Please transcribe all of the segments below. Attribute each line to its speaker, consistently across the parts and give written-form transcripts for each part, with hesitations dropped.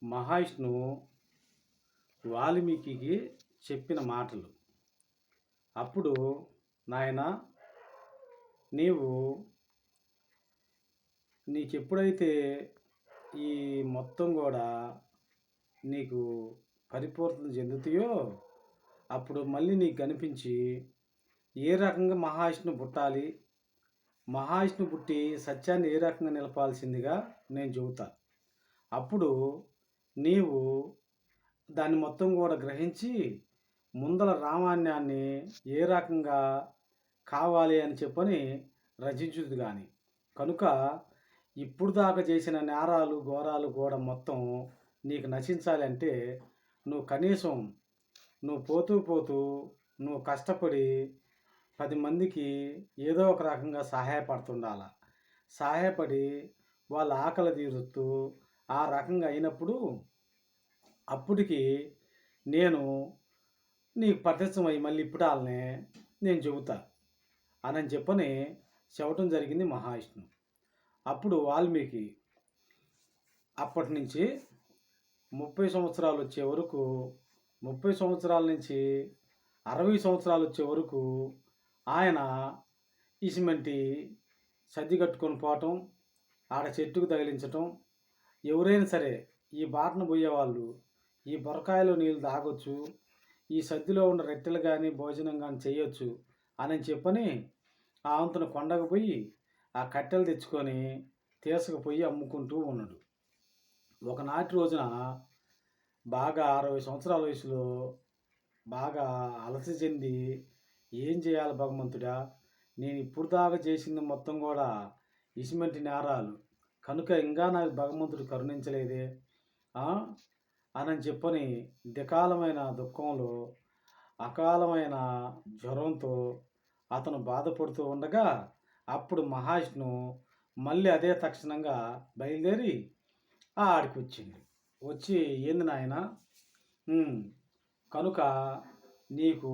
Speaker 1: మహావిష్ణువు వాల్మీకికి చెప్పిన మాటలు. అప్పుడు నాయనా, నీవు నీకెప్పుడైతే ఈ మొత్తం కూడా నీకు పరిపూర్ణత చెందుతాయో అప్పుడు మళ్ళీ నీకు కనిపించి ఏ రకంగా మహావిష్ణువు పుట్టాలి, మహావిష్ణువు పుట్టి సత్యాన్ని ఏ రకంగా నిలపాల్సిందిగా నేను చెబుతా. అప్పుడు నీవు దాన్ని మొత్తం కూడా గ్రహించి ముందల రామాన్యాన్ని ఏ రకంగా కావాలి అని చెప్పని రచించుదు. కానీ కనుక ఇప్పుడు దాకా చేసిన నేరాలు ఘోరాలు కూడా మొత్తం నీకు నశించాలి అంటే నువ్వు కనీసం నువ్వు పోతూ పోతూ నువ్వు కష్టపడి 10 మందికి ఏదో ఒక రకంగా సహాయపడుతుండాల. సహాయపడి వాళ్ళ ఆకలి తీరుస్తూ ఆ రకంగా అయినప్పుడు అప్పటికి నేను నీకు ప్రత్యక్షమై మళ్ళీ ఇప్పుడాలనే నేను చెబుతా అని చెప్పని చెప్పటం జరిగింది మహావిష్ణువు. అప్పుడు వాల్మీకి అప్పటి నుంచి 30 సంవత్సరాలు వచ్చే వరకు, 30 సంవత్సరాల నుంచి 60 సంవత్సరాలు వచ్చే వరకు ఆయన ఇసుమంటి సర్ది కట్టుకొని పోవటం, ఆడ చెట్టుకు తగిలించటం, ఎవరైనా సరే ఈ బాటను పోయేవాళ్ళు ఈ బొరకాయలో నీళ్ళు తాగొచ్చు, ఈ సద్దిలో ఉన్న రొట్టెలు కానీ భోజనం కానీ చేయొచ్చు అని చెప్పని ఆ వంతున కొండకు పోయి ఆ కట్టెలు తెచ్చుకొని తీసుకుపోయి అమ్ముకుంటూ ఉన్నాడు. ఒకనాటి రోజున బాగా 60 సంవత్సరాల వయసులో బాగా అలసి చెంది ఏం చేయాలి భగవంతుడా, నేను ఇప్పుడు దాకా చేసింది మొత్తం కూడా ఇసుమంటి నేరాలు కనుక ఇంకా నాకు భగవంతుడు కరుణించలేదే అని చెప్పని దికాలమైన దుఃఖంలో అకాలమైన జ్వరంతో అతను బాధపడుతూ ఉండగా అప్పుడు మహావిష్ణువు మళ్ళీ అదే తక్షణంగా బయలుదేరి ఆడికి వచ్చింది. వచ్చి ఏంది నాయన, కనుక నీకు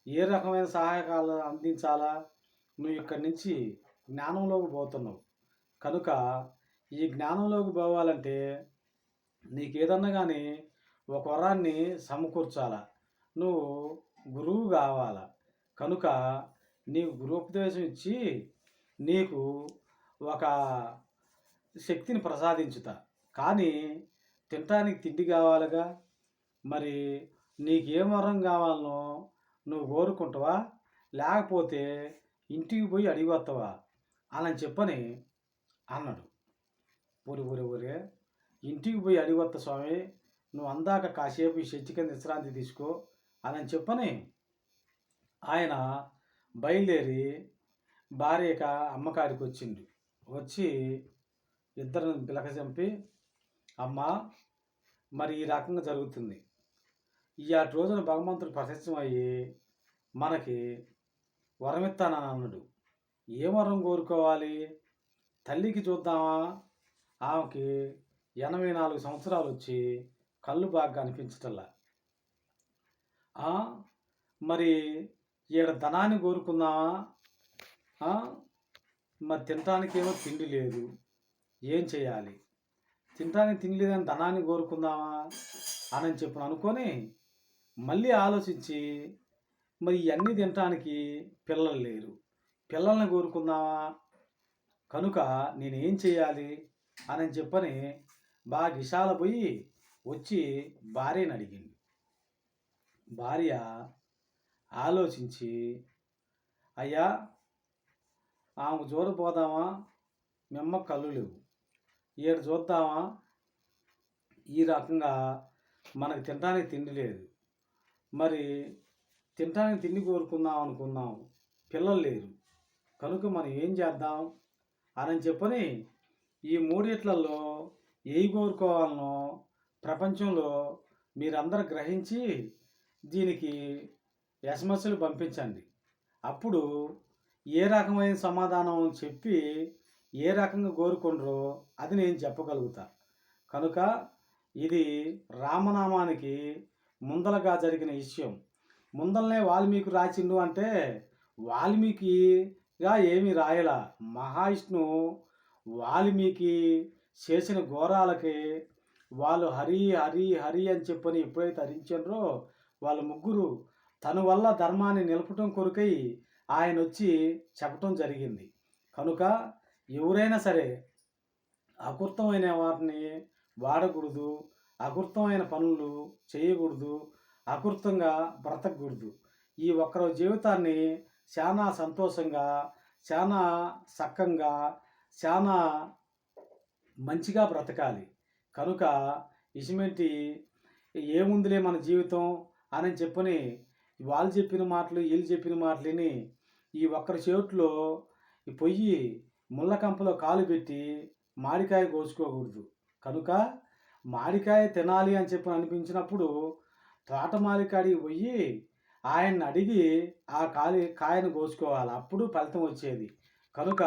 Speaker 1: ఏ రకమైన సహాయకాలు అందించాలా, నువ్వు ఇక్కడి నుంచి జ్ఞానంలోకి పోతున్నావు కనుక ఈ జ్ఞానంలోకి పోవాలంటే నీకేదన్నా కానీ ఒక వరాన్ని సమకూర్చాలా, నువ్వు గురువు కావాలా. కనుక నీకు గురుపదేశం ఇచ్చి నీకు ఒక శక్తిని ప్రసాదించుతా. కానీ తినటానికి తిండి కావాలిగా, మరి నీకేం వరం కావాలనో నువ్వు కోరుకుంటావా, లేకపోతే ఇంటికి పోయి అడిగి వస్తావా అని చెప్పని అన్నాడు. ఒరే ఇంటికి పోయి అడిగి వస్తా స్వామి, నువ్వు అందాక కాసేపు ఈ చెట్టు కింద విశ్రాంతి తీసుకో అని చెప్పని ఆయన బయలుదేరి భార్యక అమ్మకాడికి వచ్చిండు. వచ్చి ఇద్దరిని పిలక చంపి, అమ్మ మరి ఈ రకంగా జరుగుతుంది, ఈ ఆ రోజున భగవంతుడు ప్రత్యక్షమయ్యి మనకి వరమిస్తానని అన్నాడు. ఏ వరం కోరుకోవాలి, తల్లికి చూద్దామా, ఆమెకి 84 సంవత్సరాలు వచ్చి కళ్ళు బాగా అనిపించటల్లా. మరి ఈడ ధనాన్ని కోరుకుందామా, మరి తినటానికేమో తిండి లేదు, ఏం చేయాలి, తినటానికి తిండి లేదని ధనాన్ని కోరుకుందామా అని చెప్పి అనుకొని మళ్ళీ ఆలోచించి మరి ఇవన్నీ తినటానికి పిల్లలు లేరు, పిల్లల్ని కోరుకుందామా, కనుక నేనేం చేయాలి అని చెప్పని బాగా విశాల పోయి వచ్చి భార్యని అడిగింది. భార్య ఆలోచించి, అయ్యా ఆమెకు చూడపోదామా, మెమ్మ కళ్ళు లేవు, ఏడు చూద్దామా, ఈ రకంగా మనకు తినడానికి తిండి లేదు, మరి తినడానికి తిండి కోరుకుందాం అనుకుందాం, పిల్లలు లేరు, కనుక మనం ఏం చేద్దాం అని చెప్పని ఈ మూడిట్లలో ఏవి కోరుకోవాలనో ప్రపంచంలో మీరందరూ గ్రహించి దీనికి ఎస్ఎంఎస్లు పంపించండి. అప్పుడు ఏ రకమైన సమాధానం చెప్పి ఏ రకంగా కోరుకుండ్రో అది నేను చెప్పగలుగుతా. కనుక ఇది రామనామానికి ముందలగా జరిగిన విషయం. ముందలనే వాల్మీకి రాసిండు అంటే వాల్మీకిగా ఏమీ రాయలా, మహావిష్ణువు వాల్మీకి చేసిన ఘోరాలకి వాళ్ళు హరి హరి హరి అని చెప్పని ఎప్పుడైతే హరించారో వాళ్ళ ముగ్గురు తన వల్ల ధర్మాన్ని నిలపటం కొరకై ఆయన వచ్చి చెప్పటం జరిగింది. కనుక ఎవరైనా సరే అకృతమైన వాటిని వాడకూడదు, అకృతమైన పనులు చేయకూడదు, అకృతంగా బ్రతకూడదు. ఈ ఒక్కరోజు జీవితాన్ని చాలా సంతోషంగా, చాలా సక్కంగా, చాలా మంచిగా బ్రతకాలి. కనుక ఇసుమంటి ఏముందిలే మన జీవితం అని చెప్పని వాళ్ళు చెప్పిన మాటలు, వీళ్ళు చెప్పిన మాటలు విని ఈ ఒక్కరి చేతిలో ఈ పొయ్యి ముళ్ళ కంపలో కాలు పెట్టి మామిడికాయ కోసుకోకూడదు. కనుక మామిడికాయ తినాలి అని చెప్పి అనిపించినప్పుడు తోటమాలి కాడికి పోయి ఆయన్ని అడిగి ఆ కాయను కోసుకోవాలి. అప్పుడు ఫలితం వచ్చేది. కనుక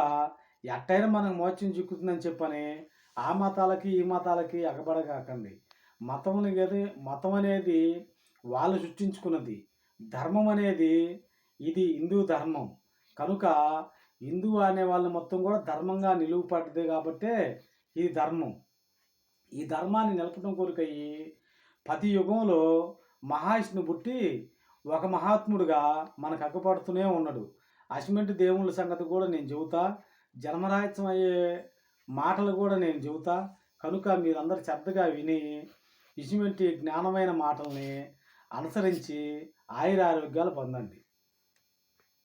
Speaker 1: ఎట్టైనా మనకు మోక్షం చిక్కుతుందని చెప్పని ఆ మతాలకి ఈ మతాలకి ఎగబడగాకండి. మతం అనేది వాళ్ళు సృష్టించుకున్నది. ధర్మం అనేది ఇది హిందూ ధర్మం. కనుక హిందూ అనే వాళ్ళు మొత్తం కూడా ధర్మంగా నిలువపడ్డదే కాబట్టే ఇది ధర్మం. ఈ ధర్మాన్ని నిలపడం కొరకయ్యి ప్రతి యుగంలో మహావిష్ణువు పుట్టి ఒక మహాత్ముడుగా మనకు అగ్గపడుతూనే ఉన్నాడు. అటువంటి దేవుళ్ళ సంగతి కూడా నేను చెబుతా. జన్మరాహిత్యం అయ్యే మాటలు కూడా నేను చెబుతా. కనుక మీరందరూ శ్రద్ధగా విని ఇటువంటి జ్ఞానమైన మాటల్ని అనుసరించి ఆయురారోగ్యాలు పొందండి.